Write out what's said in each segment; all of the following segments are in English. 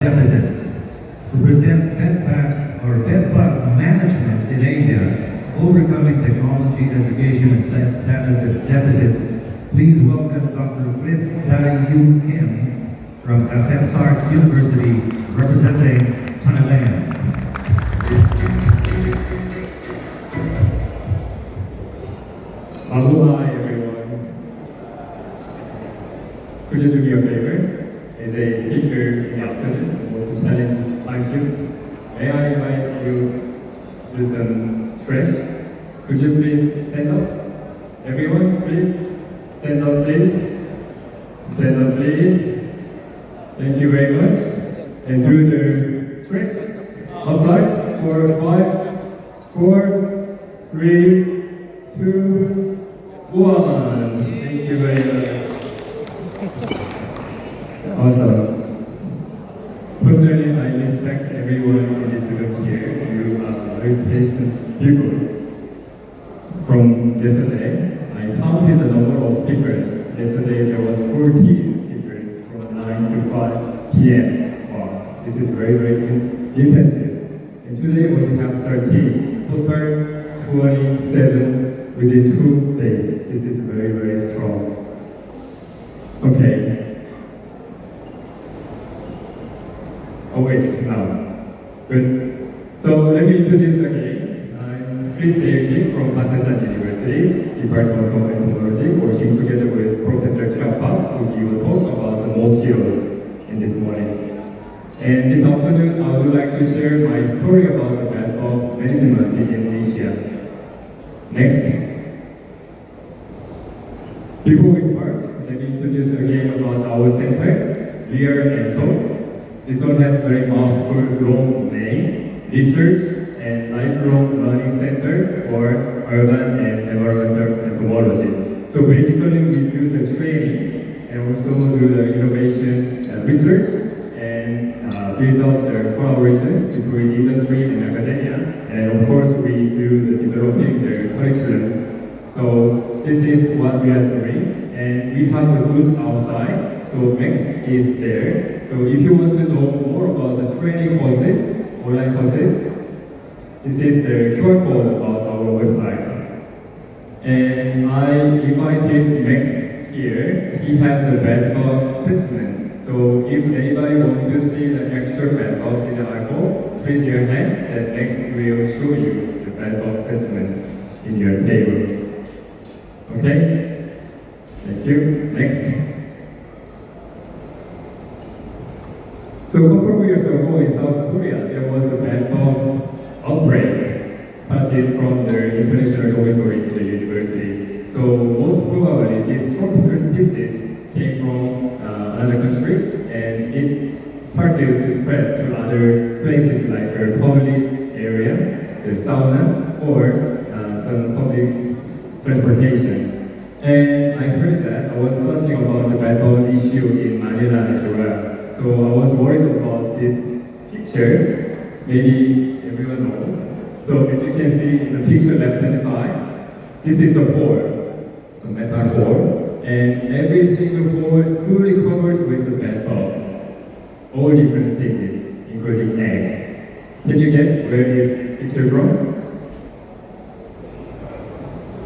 deficits to present bedbug management in Asia, overcoming technology, education, and planet deficits. Please welcome Dr. Chris Tae-Yu Kim from Asepsart University, representing Thailand. Aloha everyone. Could you do me a favor? As a speaker in the afternoon, or to challenge time shifts, may I invite you to do some stretch? Could you please stand up? Everyone, please stand up, please. Stand up, please. Thank you very much. And do the stretch outside for 5, 4, 3, 2, 1. Thank you very much. Awesome. Personally, I respect everyone in this room here. You are very patient people. From yesterday, I counted the number of speakers. Yesterday there was 14 speakers from 9 to 5 p.m. Wow, this is very, very intensive. And today we have 13. Total 27 within 2 days. This is very, very strong. Okay. Oh wait, now. Good. So let me introduce again. I'm Chris Tae-Yu from Asepsart University, Department of Entomology, working together with Professor Chiappa to give a talk about the mosquitoes in this morning. And this afternoon, I would like to share my story about the bedbugs management in Asia. Next. Before we start, let me introduce again about our center, Rear and Toe. This one has very mouthful long name, Research and Lifelong Learning Center for Urban and Environmental Entomology. So basically we do the training and also do the innovation and research and build up the collaborations between industry and academia. And of course we do the developing the curriculums. So this is what we are doing. And we have the booth outside. So Max is there. So if you want to know more about the training courses, online courses, this is the QR code about our website. And I invited Max here. He has the bedbug specimen. So if anybody wants to see the actual bedbugs in the eyeball, raise your hand and Max will show you the bedbug specimen in your table. Okay? Thank you. Next. So a couple of years ago in South Korea, there was a bedbugs outbreak started from the international dormitory to the university. So most probably this tropical species came from another country and it started to spread to other places like the public area, the sauna, or some public transportation. And I heard that I was searching about the bedbug issue in Manila as well. So I was worried about this picture. Maybe everyone knows. So as you can see in the picture left hand side, this is the hole, the metal hole, and every single hole is fully covered with the bedbugs, all different stages, including eggs. Can you guess where this picture from?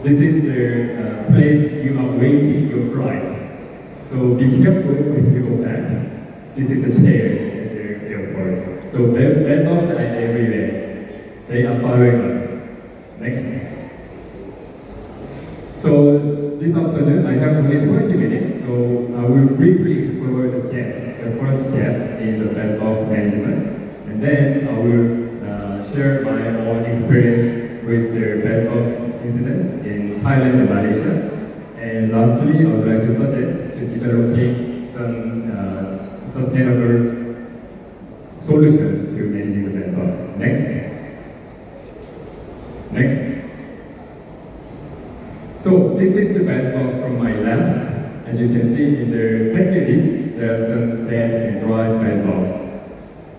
This is the place you are waiting your flight. So be careful when you go back. This is a chair at the airport. So bedbugs are everywhere. They are following us. Next. So this afternoon I have only 20 minutes. So I will briefly explore the first gaps in the bedbugs management. And then I will share my own experience with the bedbugs incident in Thailand and Malaysia. And lastly, I would like to suggest to developing some sustainable solutions to managing the bedbugs. Next. Next. So this is the bedbugs from my lab. As you can see in the package, there are some dead and dry bedbugs.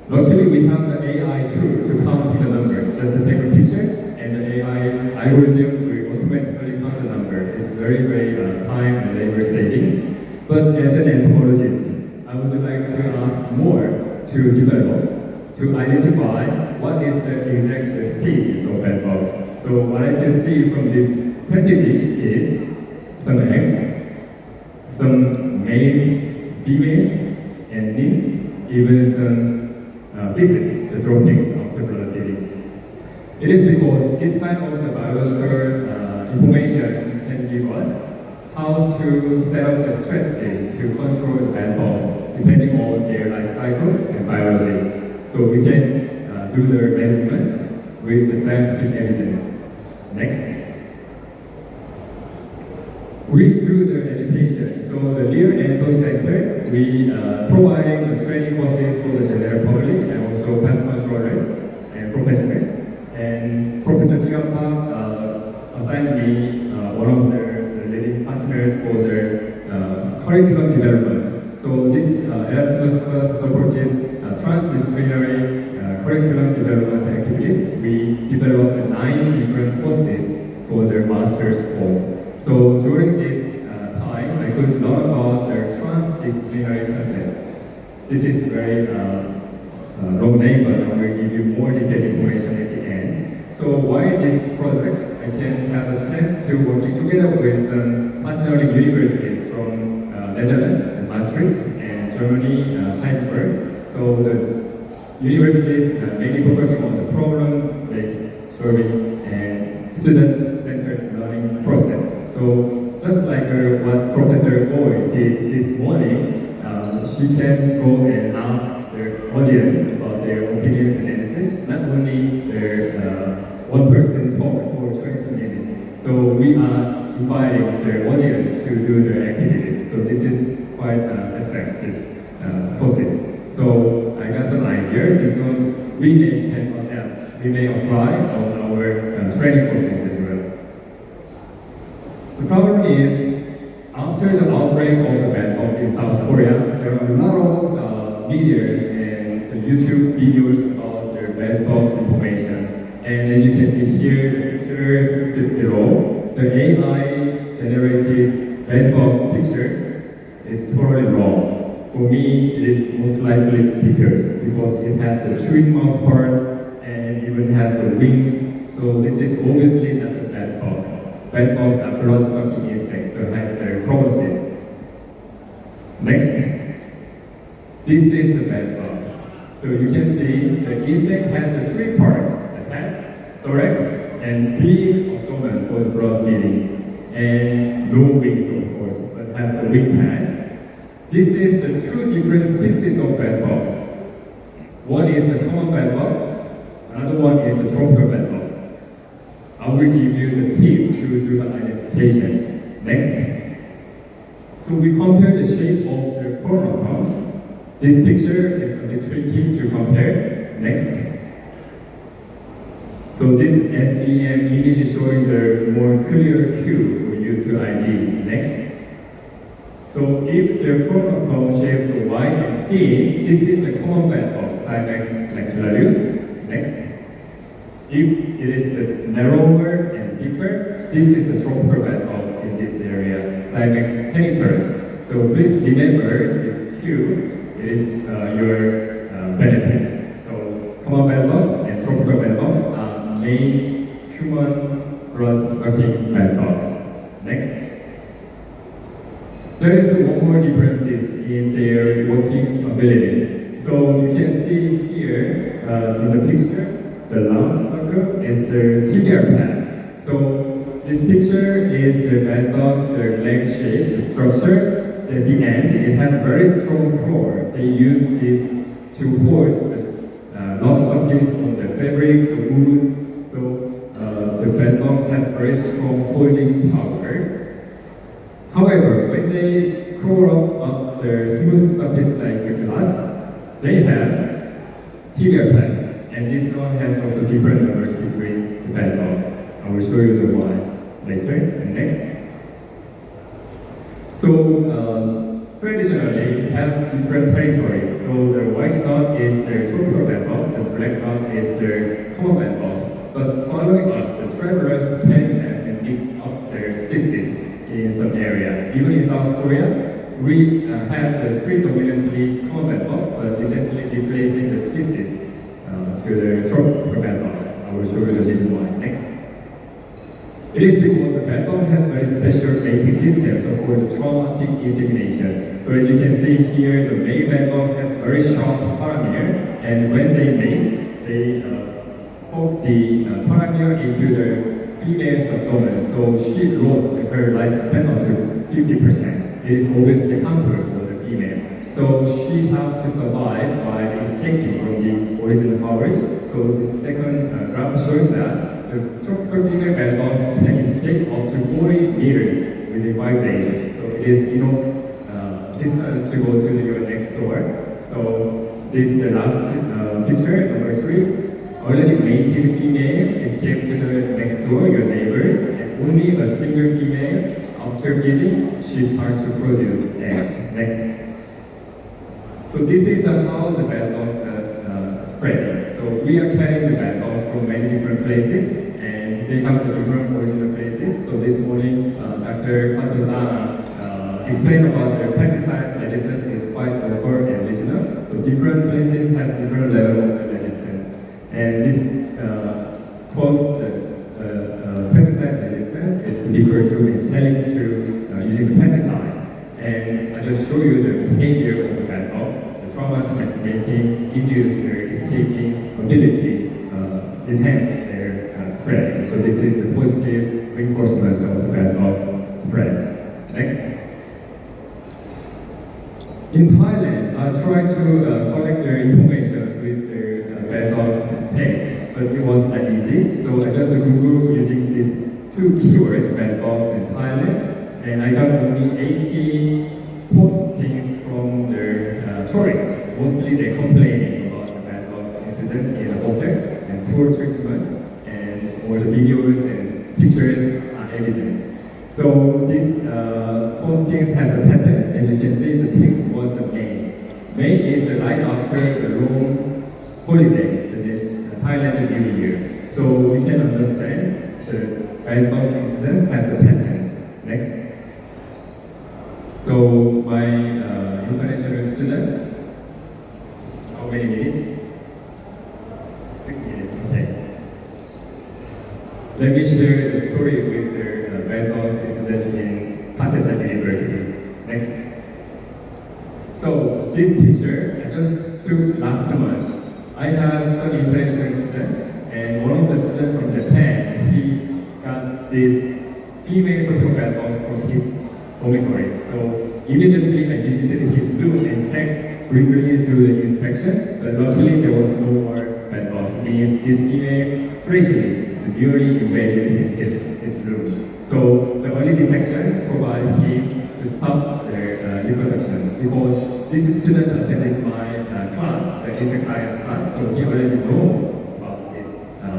Luckily, we have the AI tool to count the numbers. Just take a picture, and the AI algorithm will automatically count the number. It's very, very time and labor savings. But as an entomologist, I would like to ask more to develop to identify what is the exact stages of bed bugs. So what I can see from this petri dish is some eggs, some males, females, and nymphs, even some pieces, the droppings of the blood feeding. It is because this kind of the biological information can give us how to set up the strategy to control the bed bugs depending on their life cycle and biology. So we can do the measurement with the scientific evidence. Next. We do the education. So the Lear Ento Center, we providing the training courses for the general public and also pest controllers and professionals. And Professor Chiang Park assigned me one of the leading partners for the curriculum development. So this Erasmus Plus supported transdisciplinary curriculum development activities. We developed 9 different courses for their master's course. So during this time, I could learn about the transdisciplinary concept. This is very long name, but I will give you more detailed information at the end. So why this project? I can have a chance to working together with some partnering universities from Netherlands, Maastricht, and Germany, Heidelberg. So the universities mainly focusing on the problem-based solving and student-centered learning process. So just like what Professor Boy did this morning, she can go and ask the audience about their opinions and answers, not only their one person talk for 20 minutes. So we are inviting the audience to do their activities. So this is quite effective process. So I got some idea. This one we may apply on our training courses as well. The problem is, after the outbreak of the bed bug in South Korea, there are a lot of medias and YouTube videos about the bed bugs information. And as you can see here below, the AI generated bed bugs picture is totally wrong. For me, it is most likely pictures because it has the chewing mouth part and even has the wings. So this is obviously not the bed bugs. Bed bugs are blood-sucking insects that have their proboscis. Next. This is the bed bugs. So you can see the insect has the 3 parts, the head, thorax, and big abdomen for the blood feeding. And no wings, of course, but has the wing pad. This is the 2 different species of bed bugs. One is the common bed bugs, another one is the tropical bed bugs. I will give you the tip to do the identification. Next. So we compare the shape of the pronotum. This picture is a bit tricky to compare. Next. So this SEM image is showing the more clear cue for you to ID. Next. So if the pronotum shape is wide and thin, this is the common bed bug, Cymex lectularius. Next. If it is the narrower and deeper, this is the tropical bed bugs in this area, Cymex tenicurus. So please remember this cue is your benefit. So common bed bugs and tropical bed bugs are main human blood-sucking bed bugs. Next. There is one more differences in their working abilities. So you can see here in the picture, the round circle is the tibial pad. So this picture is the bed bugs, their leg shape, the structure. At the end, it has very strong core. They use this to hold the rough surface on the fabrics, the wood. So the bed bugs has very strong holding power. However, when they crawl up the smooth surface like glass, they have tibial pad. And this one has also different numbers between the bed bugs. I will show you the one later. And next. So traditionally, it has different territory. So the white dot is the tropical bed bugs, the black dot is the common bed bugs. But following us, the travelers tend and mix up their species in some area. Even in South Korea, have the predominantly common bed bugs, but recently replacing the species to the tropical bed bugs. I will show you the reason why. Next. It is because the bed bug has very special mating system, so called traumatic insemination. So as you can see here, the male bed bug has very sharp paramere, and when they mate, they poke the paramere into the female's abdomen. So she lost her lifespan up to 50%. It is obviously harmful for the female. So she has to survive by escaping from the original coverage. So the second graph shows that the tropical female bed bugs can escape up to 40 meters within 5 days. So it is enough distance to go to your next door. So this is the last picture, number 3. Already mated female escaped to the next door, your neighbors, and only a single female, after breeding, she starts to produce eggs. Next. So this is how the bed bugs spread. So we are carrying the bed bugs from many different places, and they have the different original places. So this morning, Dr. Pantodana explained about the pesticide resistance is quite local and regional. So different places have different level of resistance, and this causes the pesticide resistance is difficult to and challenging to using the pesticide. And I just show you the behavior of the bed bugs. The traumatic mating induce their escaping ability, enhance their spread. So this is the positive reinforcement of the bed bugs spread. Next. In Thailand, I tried to collect their information with their bed bugs tag, but it was not easy. So I just Googled using these 2 keywords, bed bugs in Thailand, and I got only 80 postings from their tourists. Mostly they complaining about the bed bugs incidents in the hotels and poor treatment, and all the videos and pictures are evidence. So these postings has a patterns. As you can see, the pink was the May. May is the right after the long holiday, the Thailand New Year. So we can understand the bed bugs incidents has the patterns. Next. So my international students, how many minutes? 6 minutes, okay. Let me share the story with the bed bugs incident in Pasay University. Next. So this picture I just took last month. I have some international students, and one of the students from Japan, he got this female tropical bed bugs from his dormitory. So immediately I visited his room and checked briefly through the inspection, but luckily there was no more bed bugs. Means this female freshly, newly invaded his room. So the early detection provided him to stop their reproduction, because this student attended my class, the insect science class, so he already know about this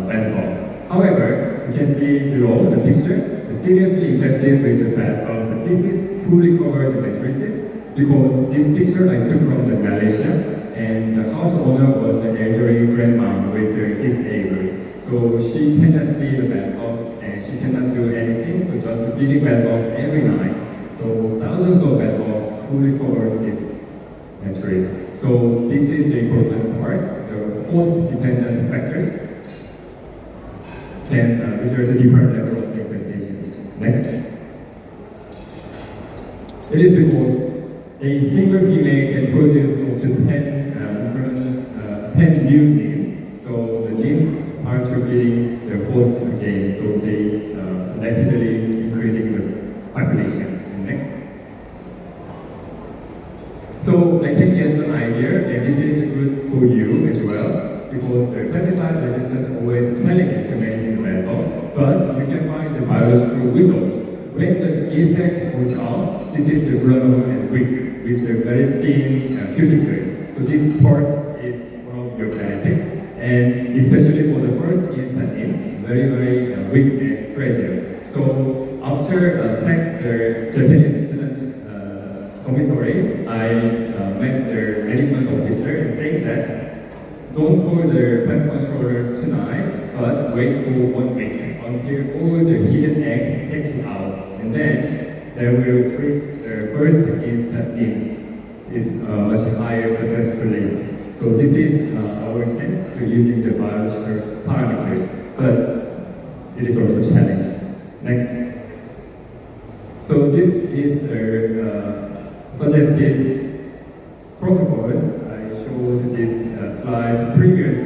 bed bugs. However, you can see below the picture, the seriously infected with the bed bugs. This is fully covered matrices, because this picture I took from the Malaysia, and the house owner was the elderly grandma with her disabled. So she cannot see the bed bugs, and she cannot do anything, so just feeding bed bugs every night. So thousands of bed bugs fully covered this matrice. So this is the important part. The host-dependent factors can result in different level of infestation. Next. It is because a single female can produce up to 10 new nymphs. So the nymphs start to breeding their host again. So they rapidly increasing the population. Next. So I think that's an idea, and this is good for you as well, because the pesticide resistance is always challenging to manage the bed bugs, but you can find the virus through window. When the insect goes out, this is the granular and weak with the very thin cuticles. So this part is one of your benefit, and especially for the first instant nymphs, very weak and fragile. So after check the Japanese student dormitory, I met their medicine officer and said that don't call the pest controllers tonight, but wait for 1 week until all the hidden eggs hatch out, and then that will treat the first instant needs is much higher successful rate. So this is our chance to using the biological parameters, but it is also a challenge. Next. So this is the suggested protocols. I showed this slide previous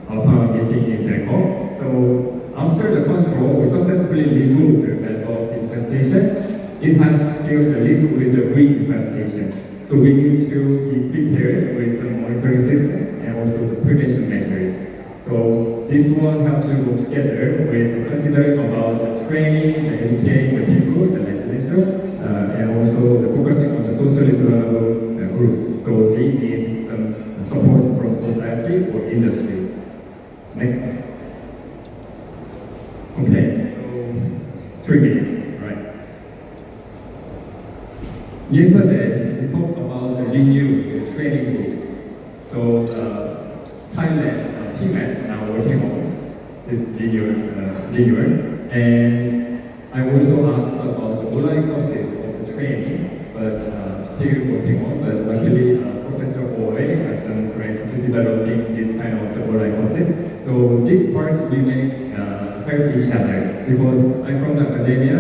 APMA meeting in Bangkok. So after the control, we successfully removed the bed bugs infestation. It has still the risk with the weed infestation. So we need to be prepared with the monitoring systems and also the prevention measures. So this one has to go together with considering about the training, the educating the people, the legislature, and also the focusing on the socially vulnerable groups. So they need some support from society or industry. Next. Okay, so 3 minutes, right. Yesterday, we talked about the renew the training groups. So Thailand, APMA, now working on this renewal. And I also asked about the online courses of the training, but still working on. But luckily, Professor Oe has some grants to developing this kind of the online courses. So this part we may help each other because I'm from the academia.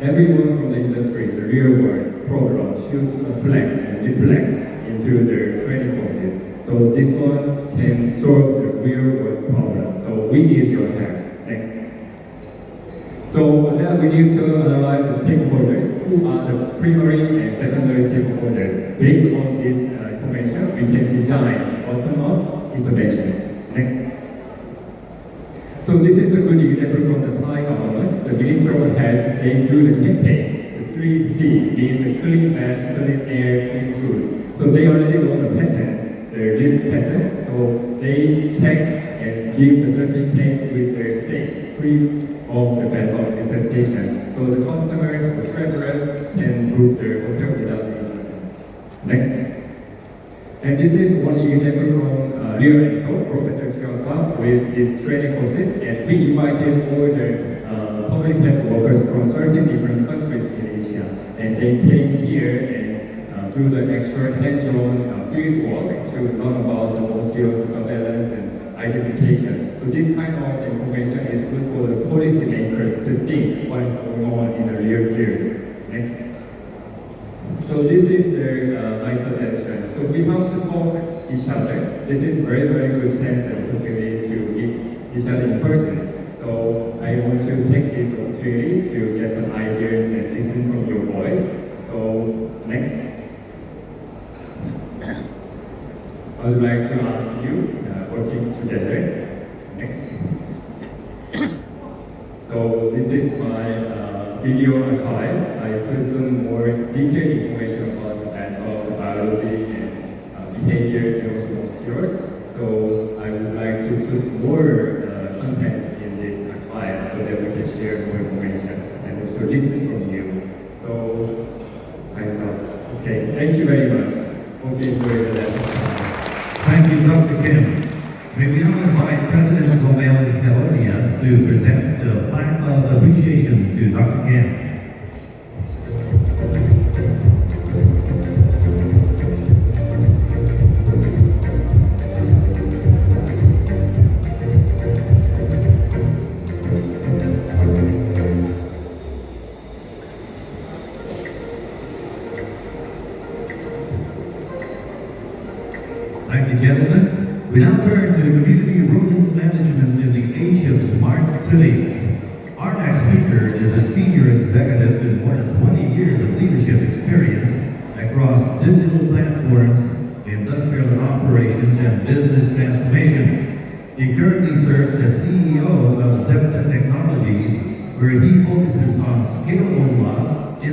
Everyone from the industry, the real world program should reflect and reflect into their training courses. So this one can solve the real world problem. So we need your help. Next. So then we need to analyze the stakeholders, who are the primary and secondary stakeholders. Based on this information, we can design bottom-up interventions. Next. So this is a good example from the Thai government. The Ministry of Health, they do the campaign. The 3C means the clean air, clean air, clean food. So they already know the patents, the risk patent. So they check and give the certificate with their state, free of the bed bugs infestation. So the customers, the travelers can book their hotel without the Next. And this is one example from Leo and Co, Professor Chiang with his training courses. And we invited all the public health workers from 13 different countries in Asia. And they came here and do the extra hands-on field work to learn about the mosquito surveillance and identification. So this kind of information is good for the policymakers to think what is going on in the real field. Next. So this is my suggestion. So we have to talk each other. This is very, very good chance and opportunity to meet each other in person. So I want to take this opportunity to get some ideas and listen from your voice. So next. I would like to ask you, working together. Next. So this is my video archive. I put some more detailed information about the bed bugs, biology, and behaviors, and also mosquitoes. So I would like to put more contents in this archive so that we can share more information and also listen from you. So, hands up. Okay, thank you very much. Hope you enjoyed the lesson. Thank you, Dr. Kim. May we now invite President Romel Helonias to present the plaque of appreciation to Dr. Kim. Thank you, gentlemen. We now turn to the community rodent management in the age of smart cities. Our next speaker is a senior executive with more than 20 years of leadership experience across digital platforms, industrial operations, and business transformation. He currently serves as CEO of Zepta Technologies, where he focuses on scalable